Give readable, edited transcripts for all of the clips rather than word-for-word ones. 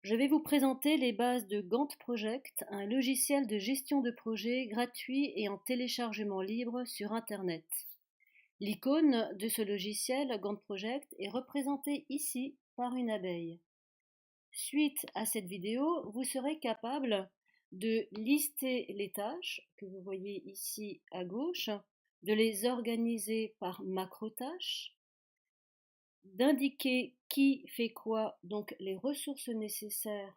Je vais vous présenter les bases de Gantt Project, un logiciel de gestion de projet gratuit et en téléchargement libre sur Internet. L'icône de ce logiciel, Gantt Project, est représentée ici par une abeille. Suite à cette vidéo, vous serez capable de lister les tâches que vous voyez ici à gauche, de les organiser par macro-tâches, d'indiquer qui fait quoi, donc les ressources nécessaires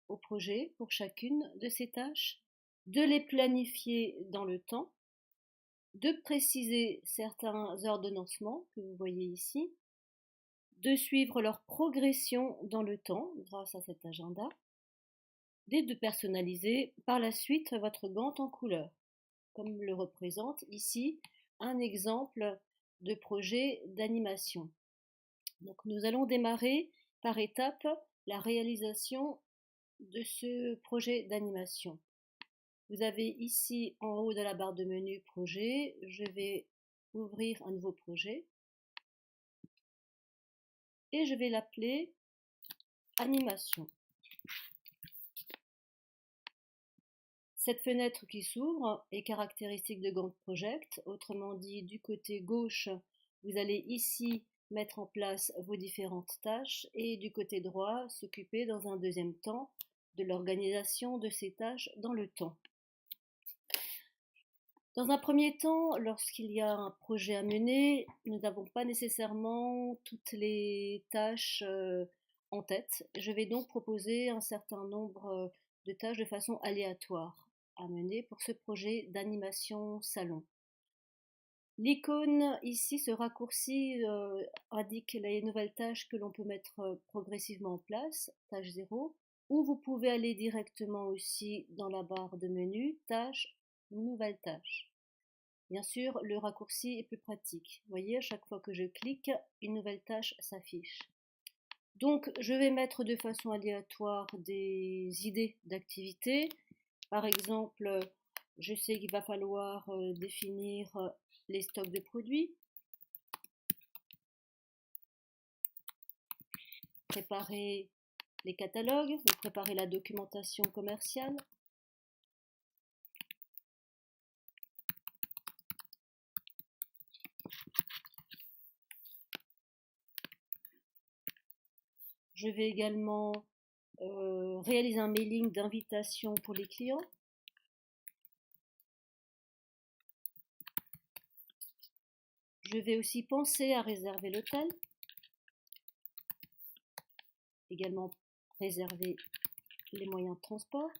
au projet pour chacune de ces tâches, de les planifier dans le temps, de préciser certains ordonnancements que vous voyez ici, de suivre leur progression dans le temps grâce à cet agenda, et de personnaliser par la suite votre Gantt en couleur, comme le représente ici un exemple de projet d'animation. Donc nous allons démarrer par étapes la réalisation de ce projet d'animation. Vous avez ici en haut de la barre de menu projet, je vais ouvrir un nouveau projet et je vais l'appeler animation. Cette fenêtre qui s'ouvre est caractéristique de Gantt Project, autrement dit du côté gauche vous allez ici mettre en place vos différentes tâches et du côté droit s'occuper dans un deuxième temps de l'organisation de ces tâches dans le temps. Dans un premier temps, lorsqu'il y a un projet à mener, nous n'avons pas nécessairement toutes les tâches en tête. Je vais donc proposer un certain nombre de tâches de façon aléatoire à mener pour ce projet d'animation salon. L'icône ici, ce raccourci indique les nouvelles tâches que l'on peut mettre progressivement en place, tâche 0, ou vous pouvez aller directement aussi dans la barre de menu, tâche, nouvelle tâche. Bien sûr, le raccourci est plus pratique. Vous voyez, à chaque fois que je clique, une nouvelle tâche s'affiche. Donc, je vais mettre de façon aléatoire des idées d'activités. Par exemple, je sais qu'il va falloir définir les stocks de produits, préparer les catalogues, préparer la documentation commerciale. Je vais également réaliser un mailing d'invitation pour les clients. Je vais aussi penser à réserver l'hôtel. Également réserver les moyens de transport.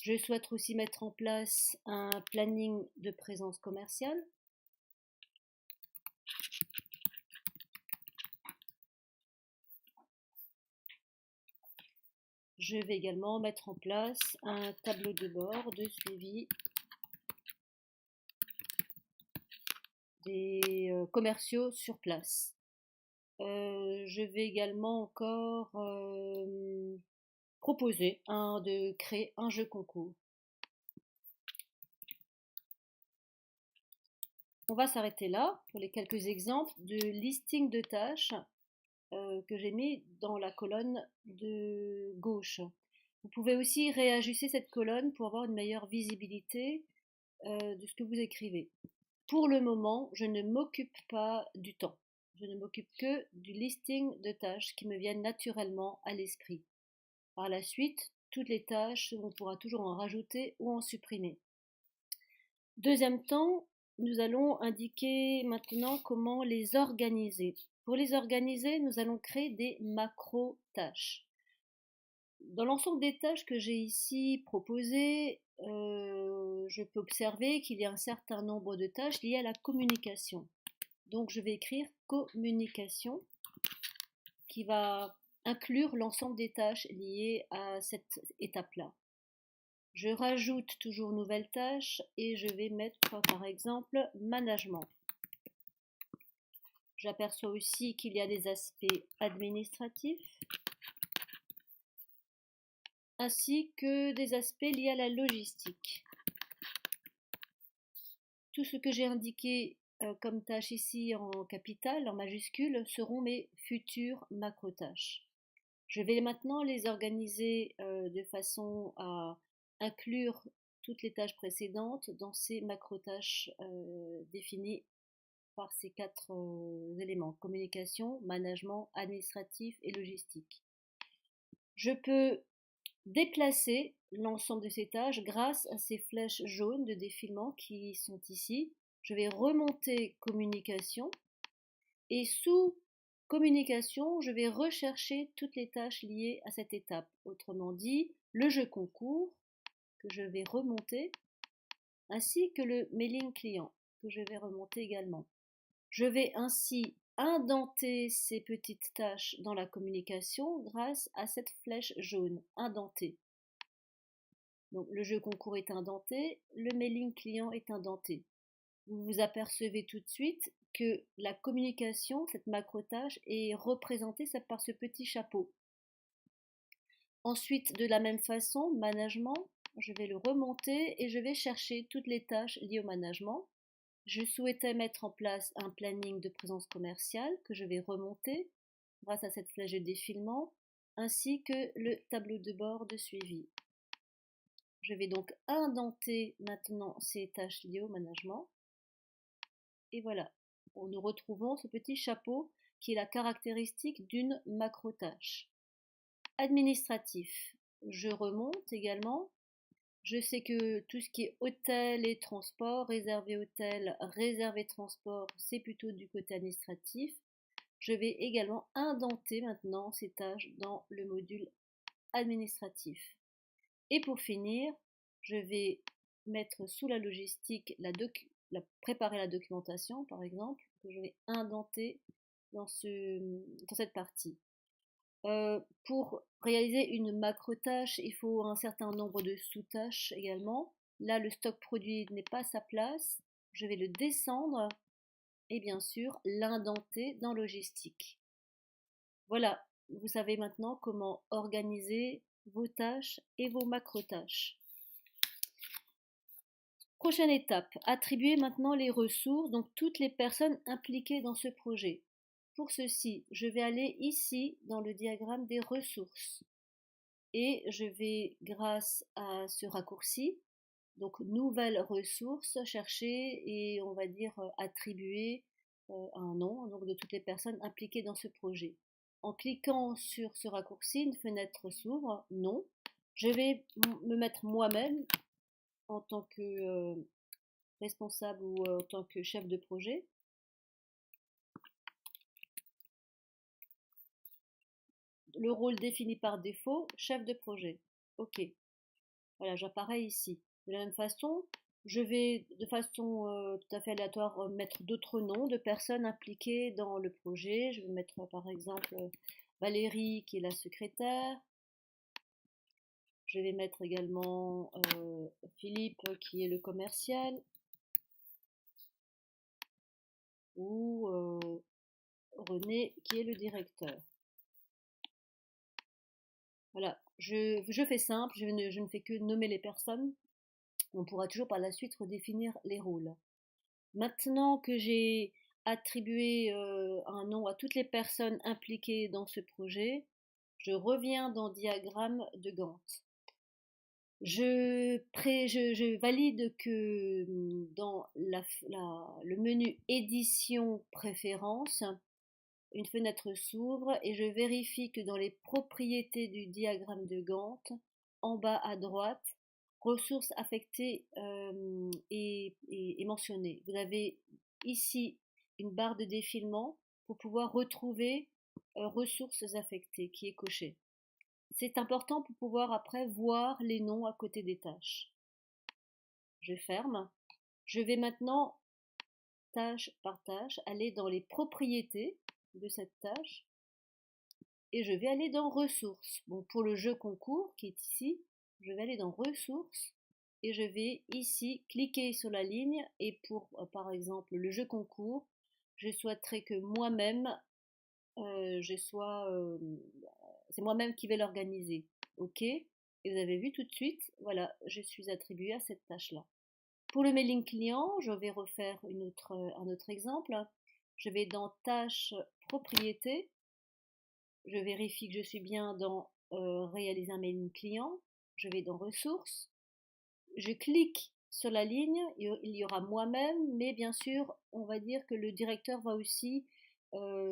Je souhaite aussi mettre en place un planning de présence commerciale. Je vais également mettre en place un tableau de bord de suivi des commerciaux sur place. Je vais également encore proposer de créer un jeu concours. On va s'arrêter là pour les quelques exemples de listing de tâches que j'ai mis dans la colonne de gauche. Vous pouvez aussi réajuster cette colonne pour avoir une meilleure visibilité de ce que vous écrivez. Pour le moment, je ne m'occupe pas du temps. Je ne m'occupe que du listing de tâches qui me viennent naturellement à l'esprit. Par la suite, toutes les tâches, on pourra toujours en rajouter ou en supprimer. Deuxième temps, nous allons indiquer maintenant comment les organiser. Pour les organiser, nous allons créer des macro-tâches. Dans l'ensemble des tâches que j'ai ici proposées, je peux observer qu'il y a un certain nombre de tâches liées à la communication. Donc je vais écrire communication qui va inclure l'ensemble des tâches liées à cette étape-là. Je rajoute toujours nouvelle tâche et je vais mettre par exemple management. J'aperçois aussi qu'il y a des aspects administratifs ainsi que des aspects liés à la logistique. Tout ce que j'ai indiqué comme tâches ici en capital, en majuscule, seront mes futures macro-tâches. Je vais maintenant les organiser de façon à inclure toutes les tâches précédentes dans ces macro-tâches définies par ces quatre éléments: communication, management, administratif et logistique. Je peux déplacer l'ensemble de ces tâches grâce à ces flèches jaunes de défilement qui sont ici. Je vais remonter communication et sous communication, je vais rechercher toutes les tâches liées à cette étape. Autrement dit, le jeu concours que je vais remonter ainsi que le mailing client que je vais remonter également. Je vais ainsi indenter ces petites tâches dans la communication grâce à cette flèche jaune, indentée. Donc le jeu concours est indenté, le mailing client est indenté. Vous vous apercevez tout de suite que la communication, cette macro-tâche, est représentée par ce petit chapeau. Ensuite, de la même façon, management, je vais le remonter et je vais chercher toutes les tâches liées au management. Je souhaitais mettre en place un planning de présence commerciale que je vais remonter grâce à cette flèche de défilement, ainsi que le tableau de bord de suivi. Je vais donc indenter maintenant ces tâches liées au management. Et voilà, nous retrouvons ce petit chapeau qui est la caractéristique d'une macro-tâche. Administratif, je remonte également. Je sais que tout ce qui est hôtel et transport, réservé hôtel, réservé transport, c'est plutôt du côté administratif. Je vais également indenter maintenant ces tâches dans le module administratif. Et pour finir, je vais mettre sous la logistique préparer la documentation, par exemple, que je vais indenter dans cette partie. Pour réaliser une macro-tâche, il faut un certain nombre de sous-tâches également. Là, le stock produit n'est pas à sa place. Je vais le descendre et bien sûr l'indenter dans logistique. Voilà, vous savez maintenant comment organiser vos tâches et vos macro-tâches. Prochaine étape, attribuer maintenant les ressources, donc toutes les personnes impliquées dans ce projet. Pour ceci, je vais aller ici dans le diagramme des ressources et je vais, grâce à ce raccourci, donc nouvelle ressource, chercher et on va dire attribuer un nom donc de toutes les personnes impliquées dans ce projet. En cliquant sur ce raccourci, une fenêtre s'ouvre, nom. Je vais me mettre moi-même en tant que responsable ou en tant que chef de projet. Le rôle défini par défaut, chef de projet. OK. Voilà, j'apparais ici. De la même façon, je vais de façon tout à fait aléatoire mettre d'autres noms de personnes impliquées dans le projet. Je vais mettre par exemple Valérie qui est la secrétaire. Je vais mettre également Philippe qui est le commercial. Ou René qui est le directeur. Voilà, je fais simple, je ne fais que nommer les personnes. On pourra toujours par la suite redéfinir les rôles. Maintenant que j'ai attribué un nom à toutes les personnes impliquées dans ce projet, je reviens dans diagramme de Gantt. Je valide que dans le menu édition préférences, une fenêtre s'ouvre et je vérifie que dans les propriétés du diagramme de Gantt, en bas à droite, ressources affectées est mentionnée. Vous avez ici une barre de défilement pour pouvoir retrouver ressources affectées qui est cochée. C'est important pour pouvoir après voir les noms à côté des tâches. Je ferme. Je vais maintenant, tâche par tâche, aller dans les propriétés de cette tâche et je vais aller dans ressources. Bon, pour le jeu concours qui est ici, je vais aller dans ressources et je vais ici cliquer sur la ligne et pour par exemple le jeu concours, je souhaiterais que moi-même c'est moi-même qui vais l'organiser. OK. Et vous avez vu tout de suite, voilà, je suis attribuée à cette tâche-là. Pour le mailing client, je vais refaire un autre exemple. Je vais dans tâches propriétés je vérifie que je suis bien dans réaliser un mailing client. Je vais dans ressources. Je clique sur la ligne, il y aura moi-même, mais bien sûr, on va dire que le directeur va aussi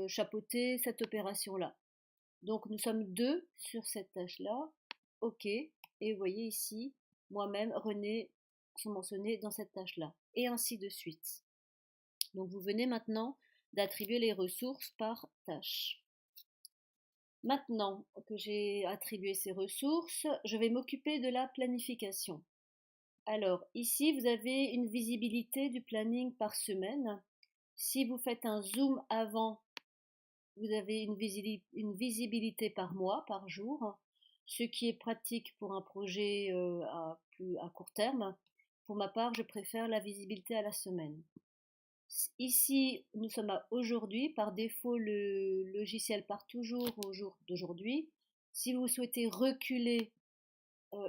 chapeauter cette opération-là. Donc nous sommes deux sur cette tâche-là. OK. Et vous voyez ici, moi-même, René sont mentionnés dans cette tâche-là. Et ainsi de suite. Donc vous venez maintenant d'attribuer les ressources par tâche. Maintenant que j'ai attribué ces ressources, je vais m'occuper de la planification. Alors ici, vous avez une visibilité du planning par semaine. Si vous faites un zoom avant, vous avez une visibilité par mois, par jour, ce qui est pratique pour un projet à court terme. Pour ma part, je préfère la visibilité à la semaine. Ici, nous sommes à aujourd'hui. Par défaut, le logiciel part toujours au jour d'aujourd'hui. Si vous souhaitez reculer,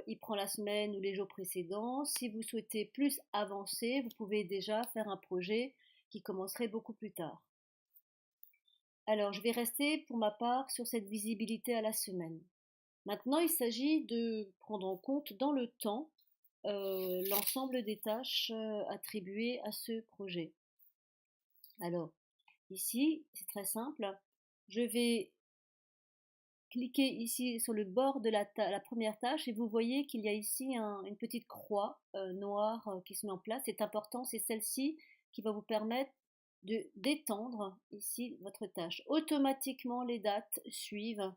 il prend la semaine ou les jours précédents. Si vous souhaitez plus avancer, vous pouvez déjà faire un projet qui commencerait beaucoup plus tard. Alors, je vais rester pour ma part sur cette visibilité à la semaine. Maintenant, il s'agit de prendre en compte dans le temps l'ensemble des tâches attribuées à ce projet. Alors, ici, c'est très simple. Je vais cliquer ici sur le bord de la première tâche et vous voyez qu'il y a ici une petite croix noire qui se met en place. C'est important, c'est celle-ci qui va vous permettre de d'étendre ici votre tâche. Automatiquement, les dates suivent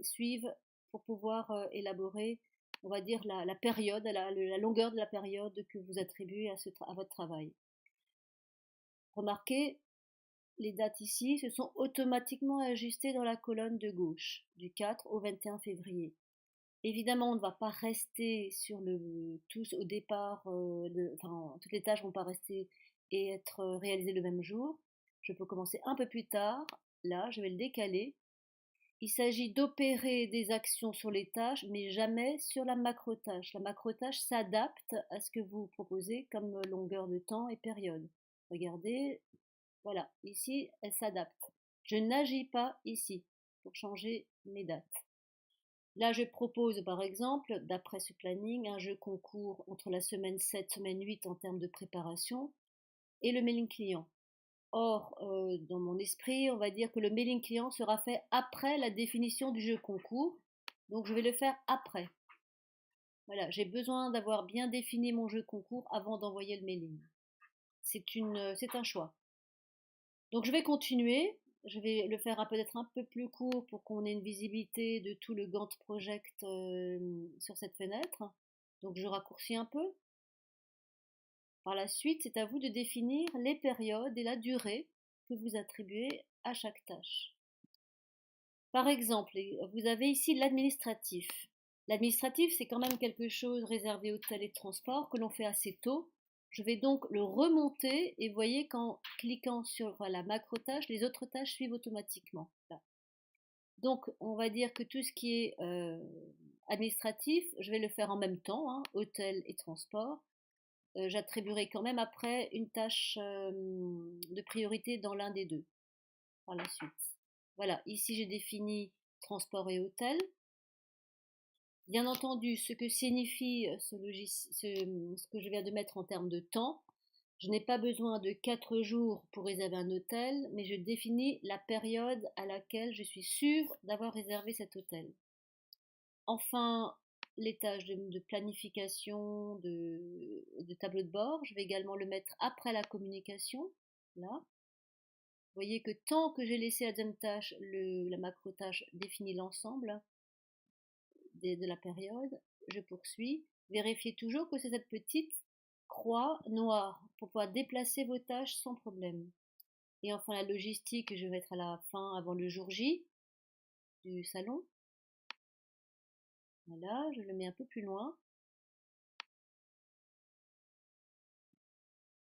suivent pour pouvoir élaborer, on va dire, la période, la longueur de la période que vous attribuez à votre travail. Remarquez, les dates ici se sont automatiquement ajustées dans la colonne de gauche, du 4 au 21 février. Évidemment, on ne va pas rester sur tous au départ, toutes les tâches ne vont pas rester et être réalisées le même jour. Je peux commencer un peu plus tard. Là, je vais le décaler. Il s'agit d'opérer des actions sur les tâches, mais jamais sur la macro-tâche. La macro-tâche s'adapte à ce que vous proposez comme longueur de temps et période. Regardez, voilà, ici, elle s'adapte. Je n'agis pas ici pour changer mes dates. Là, je propose par exemple, d'après ce planning, un jeu concours entre la semaine 7, semaine 8 en termes de préparation et le mailing client. Or, dans mon esprit, on va dire que le mailing client sera fait après la définition du jeu concours. Donc, je vais le faire après. Voilà, j'ai besoin d'avoir bien défini mon jeu concours avant d'envoyer le mailing. C'est un choix. Donc, je vais continuer. Je vais le faire peut-être un peu plus court pour qu'on ait une visibilité de tout le Gantt Project sur cette fenêtre. Donc, je raccourcis un peu. Par la suite, c'est à vous de définir les périodes et la durée que vous attribuez à chaque tâche. Par exemple, vous avez ici l'administratif. L'administratif, c'est quand même quelque chose réservé aux hôtels et de transport que l'on fait assez tôt. Je vais donc le remonter et vous voyez qu'en cliquant sur la macro-tâche, les autres tâches suivent automatiquement. Là. Donc, on va dire que tout ce qui est administratif, je vais le faire en même temps, hein, hôtel et transport. J'attribuerai quand même après une tâche de priorité dans l'un des deux par la suite. Voilà, ici j'ai défini transport et hôtel. Bien entendu, ce que signifie ce que je viens de mettre en termes de temps, je n'ai pas besoin de 4 jours pour réserver un hôtel, mais je définis la période à laquelle je suis sûre d'avoir réservé cet hôtel. Enfin, les tâches de planification, de tableau de bord, je vais également le mettre après la communication, là. Vous voyez que tant que j'ai laissé la deuxième tâche, la macro-tâche définit l'ensemble de la période, je poursuis. Vérifiez toujours que c'est cette petite croix noire pour pouvoir déplacer vos tâches sans problème. Et enfin la logistique, je vais mettre à la fin avant le jour J du salon. Voilà, je le mets un peu plus loin.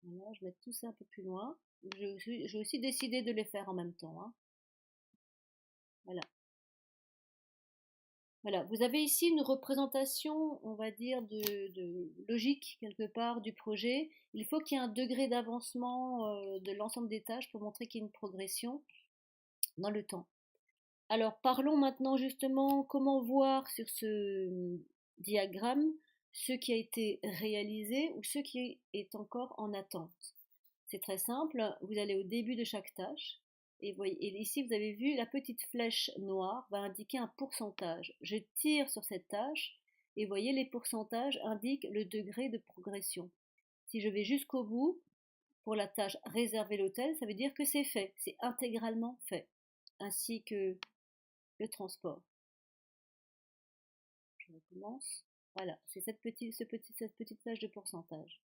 Voilà, je vais mettre tout ça un peu plus loin. J'ai aussi décidé de les faire en même temps. Hein. Voilà. Voilà, vous avez ici une représentation, on va dire, de logique quelque part du projet. Il faut qu'il y ait un degré d'avancement de l'ensemble des tâches pour montrer qu'il y a une progression dans le temps. Alors parlons maintenant justement comment voir sur ce diagramme ce qui a été réalisé ou ce qui est encore en attente. C'est très simple, vous allez au début de chaque tâche et, ici vous avez vu la petite flèche noire va indiquer un pourcentage. Je tire sur cette tâche et voyez les pourcentages indiquent le degré de progression. Si je vais jusqu'au bout, pour la tâche réserver l'hôtel, ça veut dire que c'est fait, c'est intégralement fait, ainsi que le transport. Je recommence. Voilà, c'est cette petite flèche de pourcentage.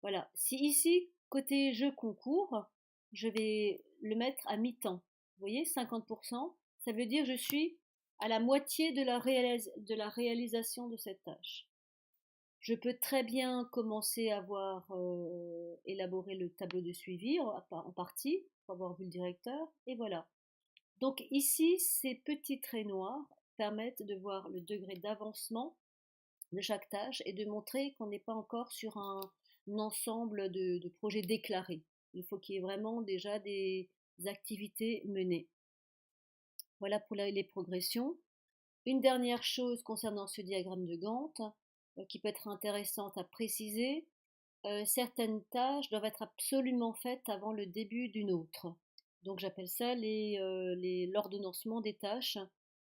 Voilà, si ici, côté jeu concours, je vais le mettre à mi-temps. Vous voyez, 50%, ça veut dire que je suis à la moitié de la réalisation de cette tâche. Je peux très bien commencer à avoir élaboré le tableau de suivi en partie, pour avoir vu le directeur, et voilà. Donc ici, ces petits traits noirs permettent de voir le degré d'avancement de chaque tâche et de montrer qu'on n'est pas encore sur un ensemble de projets déclarés. Il faut qu'il y ait vraiment déjà des activités menées. Voilà pour les progressions. Une dernière chose concernant ce diagramme de Gantt, qui peut être intéressante à préciser, certaines tâches doivent être absolument faites avant le début d'une autre. Donc j'appelle ça l'ordonnancement des tâches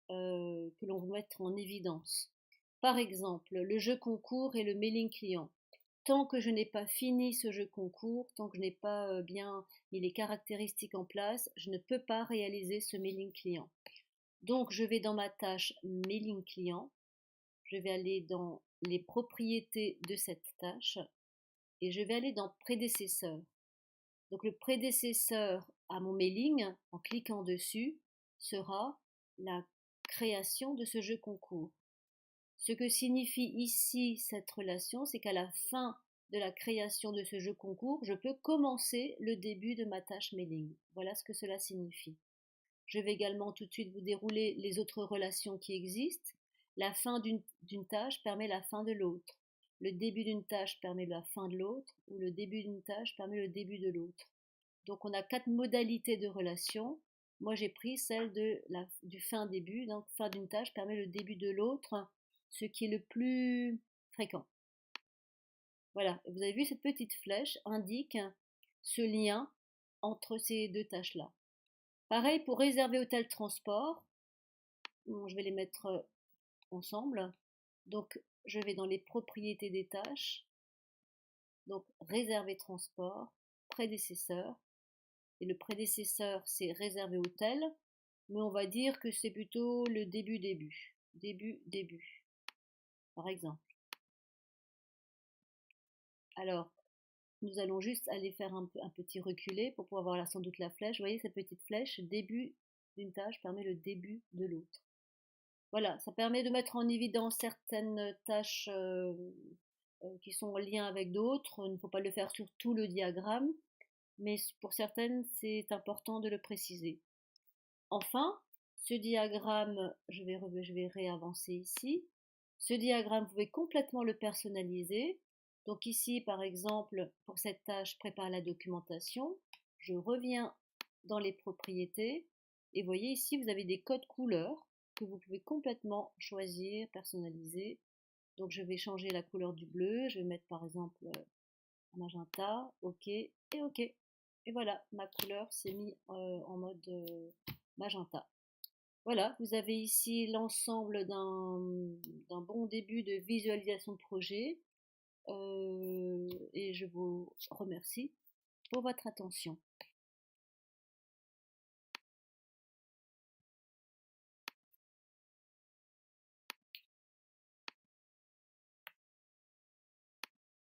que l'on veut mettre en évidence. Par exemple, le jeu concours et le mailing client. Tant que je n'ai pas fini ce jeu concours, tant que je n'ai pas bien mis les caractéristiques en place, je ne peux pas réaliser ce mailing client. Donc je vais dans ma tâche mailing client, je vais aller dans les propriétés de cette tâche et je vais aller dans prédécesseur. Donc le prédécesseur à mon mailing, en cliquant dessus, sera la création de ce jeu concours. Ce que signifie ici cette relation, c'est qu'à la fin de la création de ce jeu concours, je peux commencer le début de ma tâche mailing. Voilà ce que cela signifie. Je vais également tout de suite vous dérouler les autres relations qui existent. La fin d'une tâche permet la fin de l'autre. Le début d'une tâche permet la fin de l'autre, ou le début d'une tâche permet le début de l'autre. Donc on a 4 modalités de relation. Moi j'ai pris celle du fin-début, donc fin d'une tâche permet le début de l'autre, ce qui est le plus fréquent. Voilà, vous avez vu cette petite flèche indique ce lien entre ces deux tâches-là. Pareil pour réserver hôtel transport, je vais les mettre ensemble. Donc je vais dans les propriétés des tâches, donc réserver transport, prédécesseur, et le prédécesseur c'est réservé hôtel, mais on va dire que c'est plutôt le début, par exemple. Alors, nous allons juste aller faire un petit reculé pour pouvoir voir là sans doute la flèche. Vous voyez cette petite flèche, début d'une tâche permet le début de l'autre. Voilà, ça permet de mettre en évidence certaines tâches qui sont en lien avec d'autres. Il ne faut pas le faire sur tout le diagramme, mais pour certaines, c'est important de le préciser. Enfin, ce diagramme, je vais réavancer ici. Ce diagramme, vous pouvez complètement le personnaliser. Donc ici, par exemple, pour cette tâche, prépare la documentation. Je reviens dans les propriétés. Et vous voyez ici, vous avez des codes couleurs que vous pouvez complètement choisir, personnaliser. Donc je vais changer la couleur du bleu. Je vais mettre par exemple magenta, OK et OK. Et voilà, ma couleur s'est mise en mode magenta. Voilà, vous avez ici l'ensemble d'un bon début de visualisation de projet et je vous remercie pour votre attention.